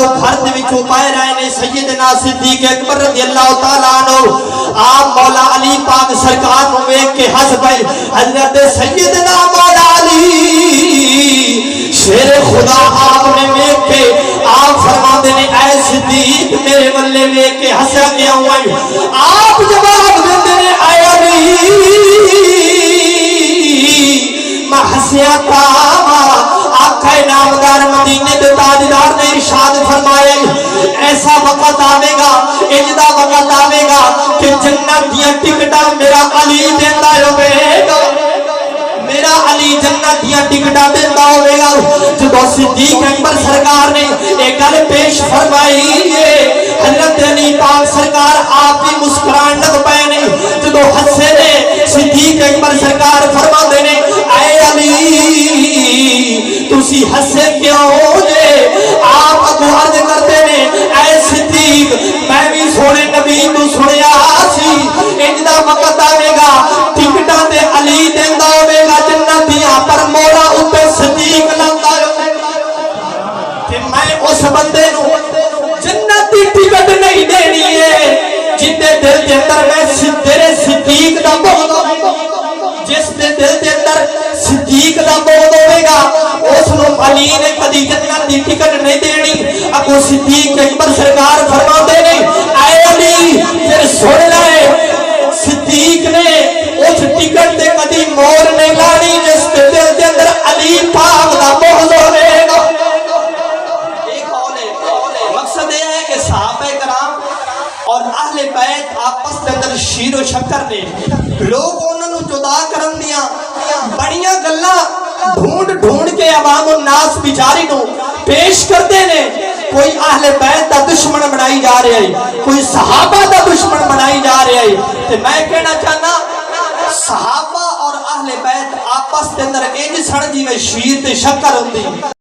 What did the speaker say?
جدو گھر دے وچوں باہر آئے نے سیدنا صدیق اکبر رضی اللہ تعالیٰ عنہ آپ مولا علی پاک سرکار نو ویکھ کے ہنس پئے حضرت سیدنا مولا علی شیر خدا آپ نے ویکھ کے آپ فرماندے نے اے صدیق میرے ولے ویکھ کے ہنسیا کیوں ہے آپ جواب دیندے نے اے علی میں ہنسیا تھا آقا نامدار مدینے دے تاجدار نے ارشاد فرمایا ایسا وقت آوے گا اجدا وقت آوے گا کہ جنت دیاں ٹکٹاں میرا علی دیندا ہوے گا میرا علی جنت دیاں ٹکٹاں دیندا ہوے گا جدو صدیق اکبر سرکار نے ایک گل پیش فرمائی ہے حضرت علی پاک سرکار آپ بھی مسکران لگ پئے نے جدو ہنسے نے صدیق اکبر سرکار فرماندے نے اے علی تسی ہنسے کیوں جے آپ اگو عرض کرتے نے اے صدیق میں بھی سونے نبی تو سنیا سی اجدا وقت آوے گا ٹکٹاں تے علی دیندا ہوے گا جنتیاں پر مولا اوتے صدیق لاندا تے میں اس بندے نو جنتی ٹکٹ نہیں دینی ہے جتے دل دے اندر میں تیرے صدیق دا بغض جس دے دل دے اندر صدیق دا بغض ہوے گا اس نو علی نے کدی جنت دی ٹکٹ نہیں دینی ابو صدیق اکبر سرکار فرماندے نے اے علی پھر سن لے صدیق نے اس ٹکٹ تے کدی مور نہیں لانی جس دے دل دے اندر علی پاک دا بغض ہوے گا ایک اور ہے مقصد یہ ہے کہ صحابہ کرام اور اہل بیت آپس دے اندر شیر و شکر نے لوگ انہاں نو جدا کرن دیاں بڑیاں گلاں ڈھونڈ ڈھونڈ کے عوام الناس بیچاری نو پیش کرتے نے کوئی اہل بیت دا دشمن بنائی جا رہا ہے کوئی صحابہ دا دشمن بنائی جا رہا ہے تے میں کہنا چاہنا صحابہ اور اہل بیت آپس دے اندر انج سن جویں شیر تے شکر ہوندی